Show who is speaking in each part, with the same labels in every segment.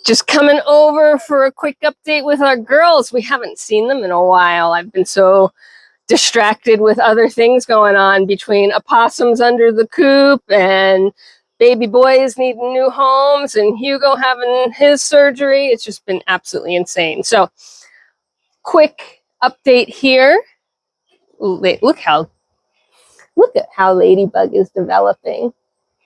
Speaker 1: Just coming over for a quick update with our girls. We haven't seen them in a while. I've been so distracted with other things going on between opossums under the coop and baby boys needing new homes and Hugo having his surgery. It's just been absolutely insane. So, quick update here. Look at how Ladybug is developing.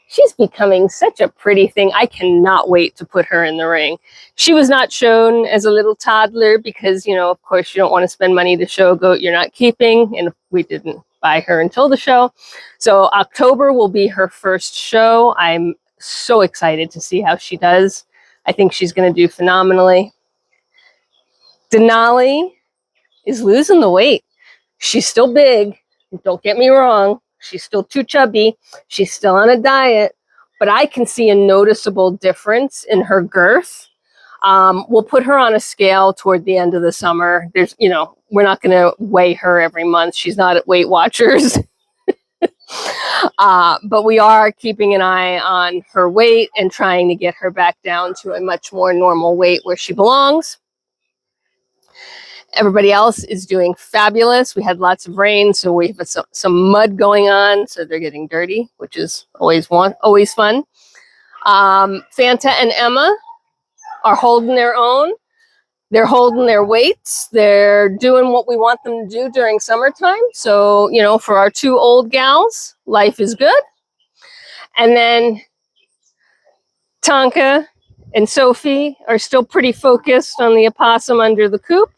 Speaker 1: She's becoming such a pretty thing. I cannot wait to put her in the ring. She was not shown as a little toddler because, you know, of course, you don't want to spend money to show a goat you're not keeping. And we didn't buy her until the show. So October will be her first show. I'm so excited to see how she does. I think she's going to do phenomenally. Denali is losing the weight. She's still big. Don't get me wrong. She's still too chubby. She's still on a diet, but I can see a noticeable difference in her girth. We'll put her on a scale toward the end of the summer. There's, you know, we're not going to weigh her every month. She's not at Weight Watchers. But we are keeping an eye on her weight and trying to get her back down to a much more normal weight where she belongs. Everybody else is doing fabulous. We had lots of rain, so we have some mud going on, so they're getting dirty, which is always fun. Fanta and Emma are holding their own. They're holding their weights. They're doing what we want them to do during summertime. So, you know, for our two old gals, life is good. And then Tonka and Sophie are still pretty focused on the opossum under the coop.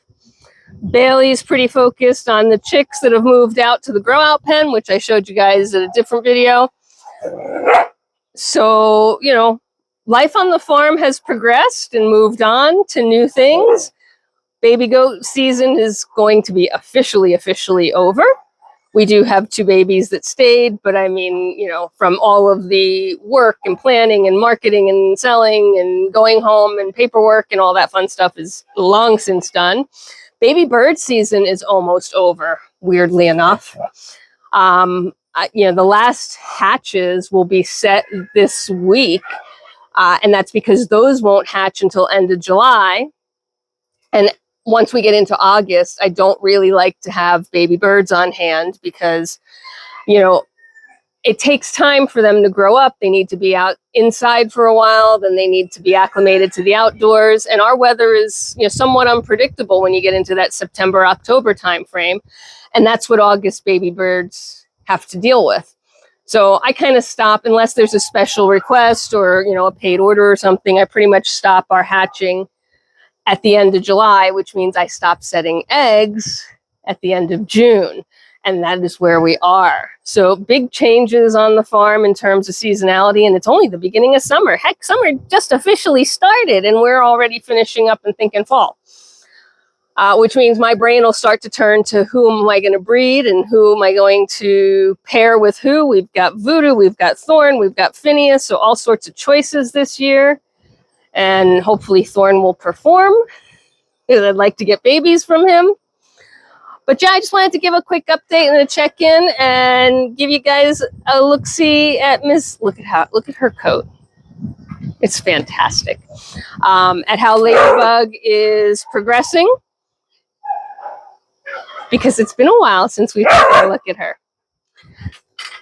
Speaker 1: Bailey's pretty focused on the chicks that have moved out to the grow out pen, which I showed you guys in a different video. So, you know, life on the farm has progressed and moved on to new things. Baby goat season is going to be officially over. We do have 2 babies that stayed, but I mean, you know, from all of the work and planning and marketing and selling and going home and paperwork and all that fun stuff is long since done. Baby bird season is almost over, weirdly enough. You know, the last hatches will be set this week, and that's because those won't hatch until end of July. And once we get into August, I don't really like to have baby birds on hand because, you know, it takes time for them to grow up. They need to be out inside for a while, then they need to be acclimated to the outdoors. And our weather is, you know, somewhat unpredictable when you get into that September, October timeframe. And that's what August baby birds have to deal with. So I kind of stop, unless there's a special request or, you know, a paid order or something, I pretty much stop our hatching at the end of July, which means I stop setting eggs at the end of June. And that is where we are. So big changes on the farm in terms of seasonality. And it's only the beginning of summer. Heck, summer just officially started and we're already finishing up and thinking fall. Which means my brain will start to turn to who am I going to breed and who am I going to pair with who. We've got Voodoo, we've got Thorn, we've got Phineas. So all sorts of choices this year. And hopefully Thorn will perform because I'd like to get babies from him. But yeah, I just wanted to give a quick update and a check-in and give you guys a look-see at look at her coat. It's fantastic. At how Ladybug is progressing. Because it's been a while since we've taken a look at her.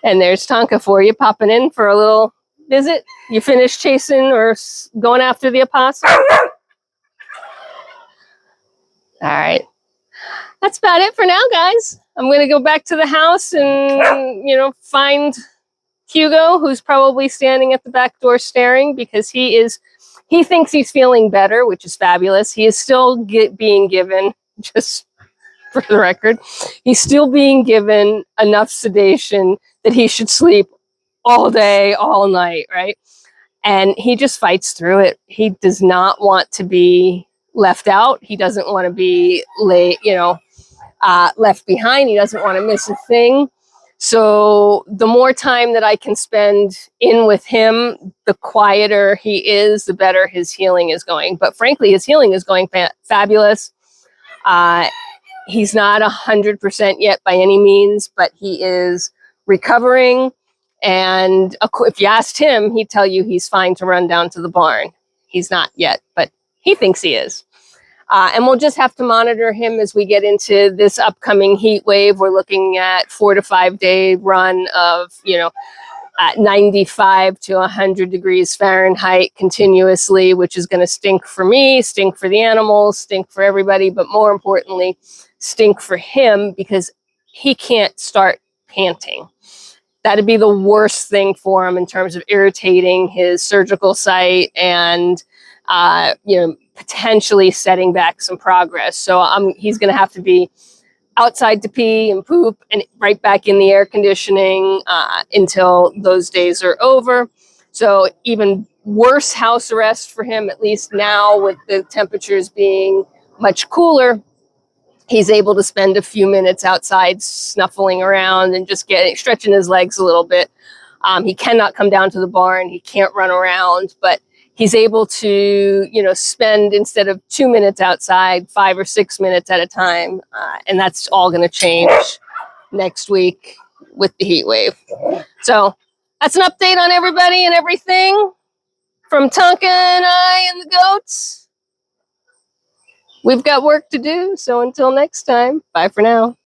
Speaker 1: And there's Tonka for you, popping in for a little visit. You finished chasing or going after the opossum? All right. That's about it for now, guys. I'm going to go back to the house and, you know, find Hugo, who's probably standing at the back door staring because he thinks he's feeling better, which is fabulous. He is still being given, just for the record, he's still being given enough sedation that he should sleep all day, all night, right? And he just fights through it. He does not want to be left out. He doesn't want to be left behind. He doesn't want to miss a thing. So the more time that I can spend in with him, the quieter he is, the better his healing is going. But frankly, his healing is going fabulous. He's not 100% yet by any means, but he is recovering. And if you asked him, he'd tell you he's fine to run down to the barn. He's not yet, but he thinks he is. And we'll just have to monitor him as we get into this upcoming heat wave. We're looking at 4 to 5 day run of, at 95 to 100 degrees Fahrenheit continuously, which is going to stink for me, stink for the animals, stink for everybody, but more importantly, stink for him because he can't start panting. That'd be the worst thing for him in terms of irritating his surgical site and, potentially setting back some progress. So he's going to have to be outside to pee and poop and right back in the air conditioning until those days are over. So even worse house arrest for him, at least now with the temperatures being much cooler. He's able to spend a few minutes outside snuffling around and just stretching his legs a little bit. He cannot come down to the barn. He can't run around, but he's able to, spend, instead of 2 minutes outside, 5 or 6 minutes at a time. And that's all going to change next week with the heat wave. So that's an update on everybody and everything from Tonka and I and the goats. We've got work to do. So until next time, bye for now.